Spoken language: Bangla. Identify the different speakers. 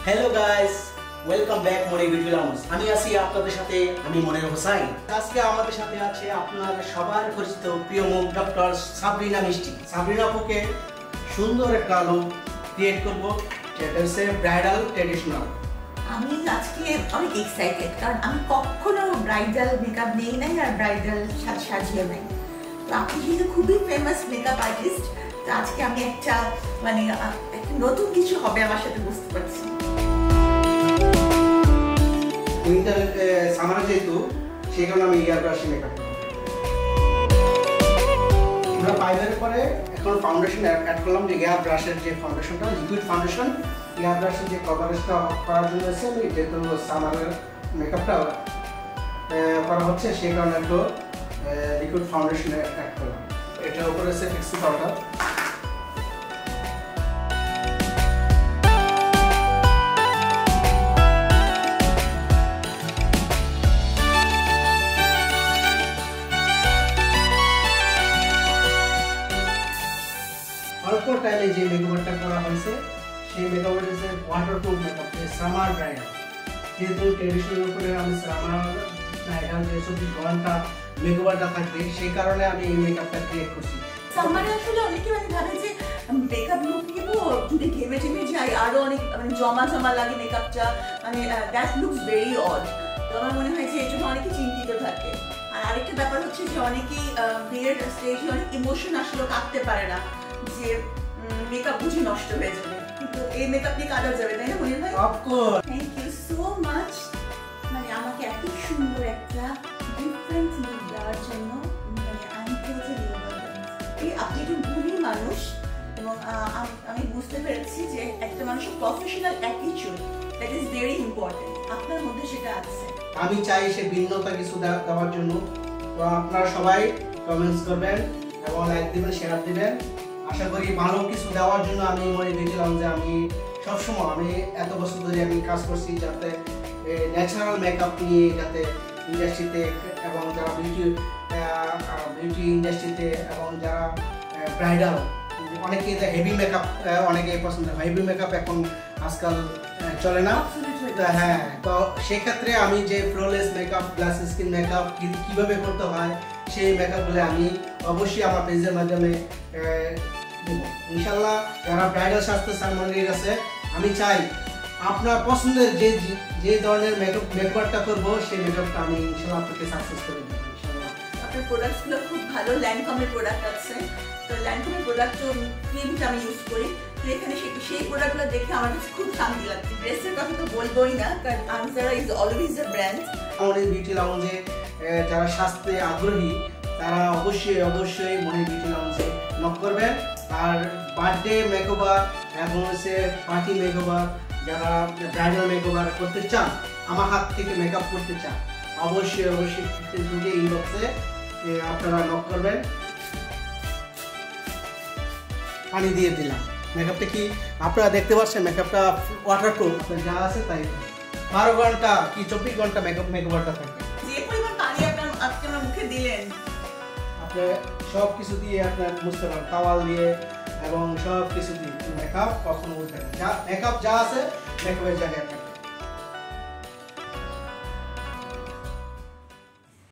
Speaker 1: হ্যালো গাইস, ওয়েলকাম ব্যাক মনি বিউটি লাউঞ্জ। আমি আছি আপনাদের সাথে, আমি মনির হোসাইন। আজকে আমাদের সাথে আছে আপনার সবার পরিচিত প্রিয় মুখ ডক্টর সাবরিনা মিষ্টি। সাবরিনা আপুকে সুন্দর একটা লুক ক্রিয়েট করব, যেটা হচ্ছে ব্রাইডাল ট্র্যাডিশনাল।
Speaker 2: আমি আজকে অনেক এক্সাইটেড, কারণ আমি কখনো ব্রাইডাল মেকআপ নেই নাই আর ব্রাইডাল সাজিয়ে নাই। তো আপনি যেহেতু খুবই ফেমাস মেকআপ আর্টিস্ট, তো আজকে আমি একটা নতুন কিছু হবে আমার সাথে, বুঝতে পারছি।
Speaker 1: উইন্টার সামারে যেহেতু, সেই কারণে আমি এয়ার ব্রাশে মেকআপ করব। আমরা পাইপের পরে এখন ফাউন্ডেশন অ্যাড করলাম, যে এয়ার ব্রাশের যে ফাউন্ডেশনটা, লিকুইড ফাউন্ডেশন। এয়ার ব্রাশের যে কভারেজটা করার জন্য আছে, আমি যেহেতু সামারের মেকআপটা করা হচ্ছে, সেই কারণে একটু লিকুইড ফাউন্ডেশন অ্যাড করলাম। এটার উপরে আছে ফিক্সি পাউডার। অল্প টাইমে যে মেকআপটা করা হয়েছে, সেই মেকআপটা হচ্ছে ওয়াটারপ্রুফ মেকআপ, সামার ব্রাইডাল। যেহেতু ট্রেডিশনাল উপরে আমি সামার ব্রাইডাল যে 24 ঘন্টা মেকআপটা থাকবে, সেই কারণে আমি এই মেকআপটা ক্রিয়েট করছি।
Speaker 2: সামারে আসলে অনেকে ভাবে যে মেকআপ লুক নিব, যদি ঘেমে টেমে যাই আরো অনেক জমা জমা লাগে মেকআপটা, দ্যাট লুকস ভেরি অড। তো আমার মনে হয় যে এর জন্য অনেকে চিন্তিত থাকে। আর আরেকটা ব্যাপার হচ্ছে যে অনেকেই বিয়ের স্টেজে অনেক ইমোশন আসলে কাটতে পারে না, যে মেকআপ বুঝি নষ্ট হয়ে যাবে, কিন্তু এই মেকআপ নিয়ে কাটা যাবে, তাই না মনির ভাই?
Speaker 1: Of course.
Speaker 2: Thank you so much. আমাকে এত সুন্দর একটা ডিফারেন্ট লুক দেওয়ার জন্য আমি টোটালি ওভারওয়েলমড। আপনি একজন গুণী মানুষ, এবং আমি বুঝতে পেরেছি যে একটা মানুষের professional attitude, that is very important. আপনার মধ্যে সেটা আছে।
Speaker 1: আমি চাই সে ভিন্নতা কিছু দেওয়ার জন্য। তো আপনারা সবাই কমেন্টস করবেন এবং লাইক দিবেন, শেয়ার দিবেন। আশা করি ভালো কিছু দেওয়ার জন্য আমি মনে ভেবেছিলাম যে আমি সবসময়, আমি এত বছর ধরে আমি কাজ করছি যাতে ন্যাচারাল মেকআপ নিয়ে, যাতে ইন্ডাস্ট্রিতে এবং যারা বিউটি ইন্ডাস্ট্রিতে এবং যারা ব্রাইডাল, অনেকে হেভি মেকআপ অনেকেই পছন্দ হয়। হেভি মেকআপ এখন আজকাল চলে না। হ্যাঁ, তো সেক্ষেত্রে আমি যে flawless makeup, glass skin makeup কীভাবে করতে হয়, সেই মেকআপগুলো আমি অবশ্যই আমার পেজের মাধ্যমে দেবো ইনশাল্লাহ। যারা ব্রাইডাল সাজতে চান মনির কাছে, আমি চাই আপনার পছন্দের যে ধরনের মেকআপটা করবো, সেই মেকআপটা আমি ইনশাল্লাহ আপনাকে সাকসেস করে দেবো ইনশাল্লাহ।
Speaker 2: আপনার প্রোডাক্টসগুলো খুব ভালো, ল্যান্ডকমের প্রোডাক্ট আছে। তো ল্যান্ডকমের প্রোডাক্ট ক্রিমটা আমি ইউজ করি। তো এখানে সেই প্রোডাক্টগুলো দেখে আমার কাছে খুব শান্তি লাগছে। ড্রেসের কথা তো বলবোই না, কারণ আনসারা is always a brand.
Speaker 1: Monir beauty লাউঞ্জে যারা স্বাস্থ্যে আগ্রহী, তারা অবশ্যই মনির বিউটি লাউঞ্জে নক করবেন। আর বার্থডে মেকওভার এবং হচ্ছে পার্টি মেকওভার, যারা ব্রাইডাল মেকওভার করতে চান, আমার হাত থেকে মেকআপ করতে চান, অবশ্যই ফেসবুকে ইনবক্সে আপনারা নক করবেন। পানি দিয়ে দিলাম। মেকআপটা কি আপনারা দেখতে পাচ্ছেন, মেকআপটা ওয়াটারপ্রুফ, যা আছে তাই। 12 ঘন্টা কি 24 ঘন্টা মেকআপটা থাকে।
Speaker 2: যে পরিমাণ পানি আপনি আমার মুখে দিলেন,
Speaker 1: আপনি সব কিছু দিয়ে আপনার বুঝতে পারেন, তাওয়াল দিয়ে এবং সব কিছু দিয়ে মেকআপ কখনো উঠবে না। মেকআপ যা আছে মেকআপের জায়গায়